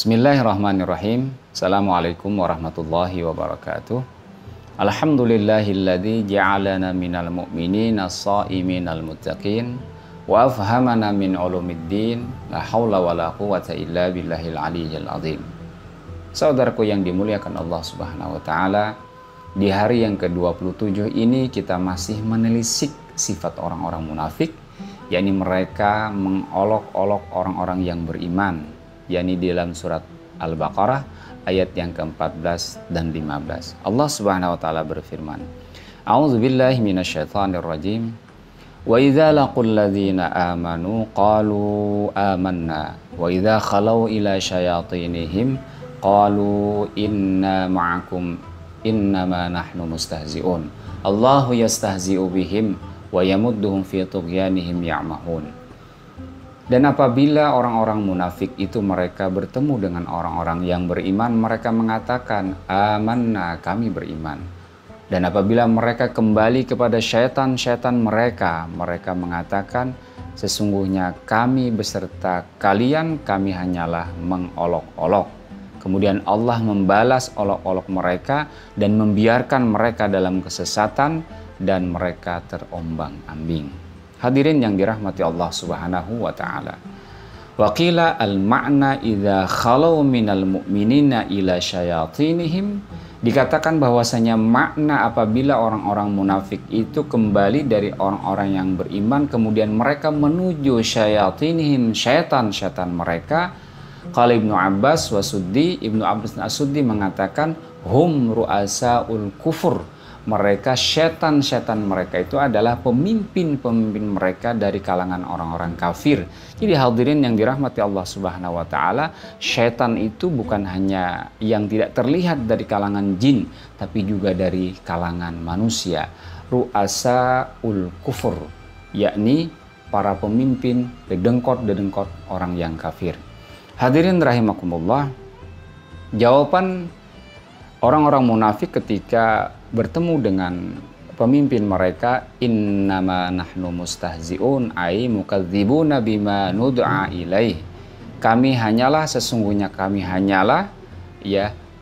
Bismillahirrahmanirrahim. Assalamualaikum warahmatullahi wabarakatuh. Alhamdulillahilladzi ja'alana minal mu'minina as-sa'iminal muttaqin wa afhamana min ulumiddin. La haula wala quwwata illa billahil aliyyil azim. Saudaraku yang dimuliakan Allah Subhanahu wa taala, di hari yang ke-27 ini kita masih menelisik sifat orang-orang munafik, yakni mereka mengolok-olok orang-orang yang beriman, yakni di dalam surat Al-Baqarah ayat yang ke-14 dan 15. Allah Subhanahu wa taala berfirman, A'udzubillahi minasyaitonir rajim. Wa idza laqul ladzina amanu qalu amanna wa idza khalau ila syayatinihim qalu inna ma'akum innama nahnu mustahzi'un. Allahu yastahzi'u bihim wa yamudduhum fi tughyanihim ya'mahun. Dan apabila orang-orang munafik itu mereka bertemu dengan orang-orang yang beriman, mereka mengatakan, amanna, kami beriman. Dan apabila mereka kembali kepada syaitan-syaitan mereka, mereka mengatakan, sesungguhnya kami beserta kalian, kami hanyalah mengolok-olok. Kemudian Allah membalas olok-olok mereka dan membiarkan mereka dalam kesesatan dan mereka terombang-ambing. Hadirin yang dirahmati Allah Subhanahu wa taala. Wa qila al-ma'na idza khalau minal mu'minina ila syayatinihim. Dikatakan bahwasanya makna apabila orang-orang munafik itu kembali dari orang-orang yang beriman kemudian mereka menuju syayatinihim, syaitan-syaitan mereka. Qala Ibnu Abbas wa Suddi, Ibnu Abbas dan As-Suddi mengatakan hum ru'asaul kufur. Mereka syaitan-syaitan mereka itu adalah pemimpin-pemimpin mereka dari kalangan orang-orang kafir. Jadi hadirin yang dirahmati Allah Subhanahu wa taala, syaitan itu bukan hanya yang tidak terlihat dari kalangan jin, tapi juga dari kalangan manusia. Ru'asaul kufur, yakni para pemimpin dedengkot-dedengkot orang yang kafir. Hadirin rahimakumullah, jawaban orang-orang munafik ketika bertemu dengan pemimpin mereka, innama nahnu mustahzi'un ay mukadzibuna bima nud'a ilaih. Sesungguhnya kami hanyalah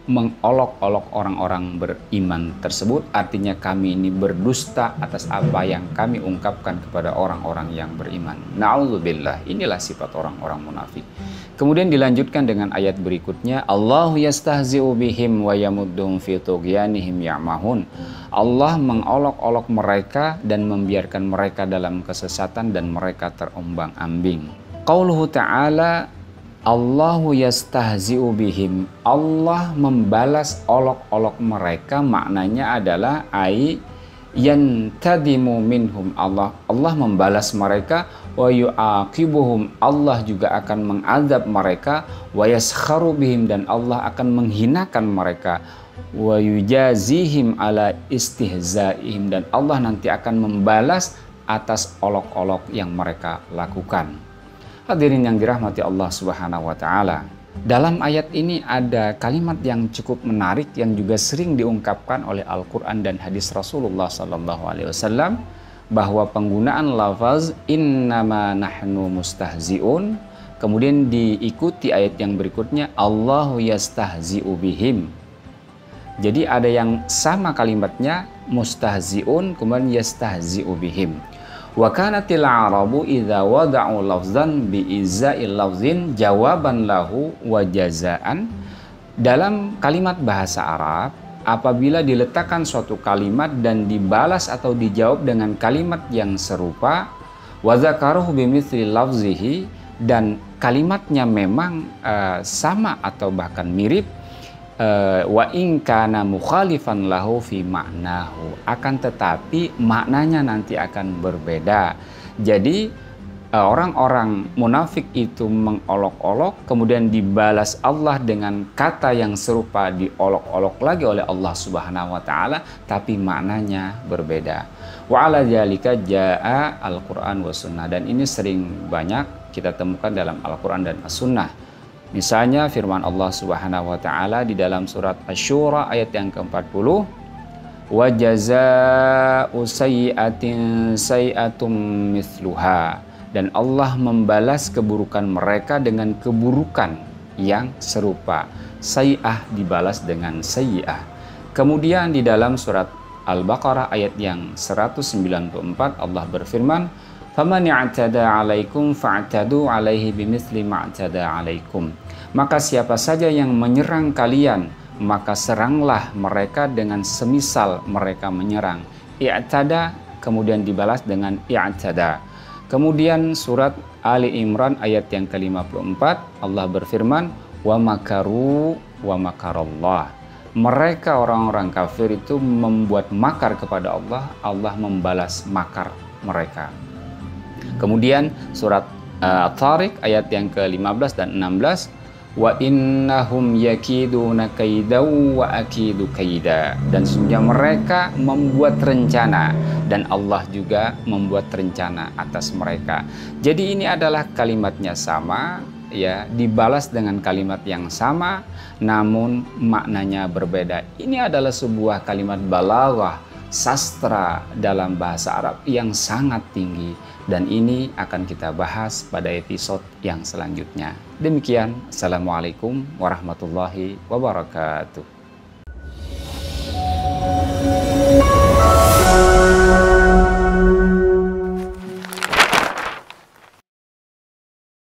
mengolok-olok orang-orang beriman tersebut. Artinya kami ini berdusta atas apa yang kami ungkapkan kepada orang-orang yang beriman. Na'udzubillah, inilah sifat orang-orang munafik. Kemudian dilanjutkan dengan ayat berikutnya, Allahu yastahzi'u bihim wa yamudduhum fi tughyanihim ya'mahun. Allah mengolok-olok mereka dan membiarkan mereka dalam kesesatan dan mereka terombang-ambing. Qauluhu ta'ala, Allahu yastahzi'u bihim. Allah membalas olok-olok mereka, maknanya adalah yantadimu minhum. Allah membalas mereka, wa yu'aqibuhum. Allah juga akan mengazab mereka, wa yaskharu bihim, dan Allah akan menghinakan mereka, wa yujazihim ala istihzaihim, dan Allah nanti akan membalas atas olok-olok yang mereka lakukan. Hadirin yang dirahmati Allah Subhanahu wa taala. Dalam ayat ini ada kalimat yang cukup menarik yang juga sering diungkapkan oleh Al-Qur'an dan hadis Rasulullah sallallahu alaihi wasallam, bahwa penggunaan lafaz innama nahnu mustahzi'un kemudian diikuti ayat yang berikutnya Allahu yastahzi'u bihim. Jadi ada yang sama kalimatnya, mustahzi'un kemudian yastahzi'u bihim. Wa kanatil arabu idza wada'u lafzan bi izza'il lafzin jawaban lahu wa jazaan. Dalam kalimat bahasa Arab, apabila diletakkan suatu kalimat dan dibalas atau dijawab dengan kalimat yang serupa, wa dzakaruhu bimithli lafzihi, dan kalimatnya memang sama atau bahkan mirip, wa in kana mukhalifan lahu fi ma'nahu, akan tetapi maknanya nanti akan berbeda. Jadi orang-orang munafik itu mengolok-olok kemudian dibalas Allah dengan kata yang serupa, diolok-olok lagi oleh Allah Subhanahu wa taala tapi maknanya berbeda. Wa ala dzalika jaa al-Qur'an wa sunnah, dan ini sering banyak kita temukan dalam Al-Qur'an dan As-Sunnah. Misalnya firman Allah Subhanahu wa taala di dalam surat Asy-Syura ayat yang ke-40, wa jazaa'u sayyi'atin sayyi'atum mithluha, dan Allah membalas keburukan mereka dengan keburukan yang serupa. Sayyi'ah dibalas dengan sayyi'ah. Kemudian di dalam surat Al-Baqarah ayat yang 194 Allah berfirman, "Faman i'tada 'alaikum fa'tadu 'alaihi bimitsli ma'tada 'alaikum." Maka siapa saja yang menyerang kalian, maka seranglah mereka dengan semisal mereka menyerang. I'tada kemudian dibalas dengan i'tada. Kemudian surat Ali Imran ayat yang ke-54 Allah berfirman, "Wa makaru wa makarallah." Mereka orang-orang kafir itu membuat makar kepada Allah, Allah membalas makar mereka. Kemudian surat At-Tariq ayat yang ke-15 dan 16, "Wa innahum yakiduna kaidaw wa akidu kaida." Dan sesungguhnya mereka membuat rencana dan Allah juga membuat rencana atas mereka. Jadi ini adalah kalimatnya sama, ya, dibalas dengan kalimat yang sama namun maknanya berbeda. Ini adalah sebuah kalimat balaghah, sastra dalam bahasa Arab yang sangat tinggi, dan ini akan kita bahas pada episode yang selanjutnya. Demikian, Assalamualaikum warahmatullahi wabarakatuh.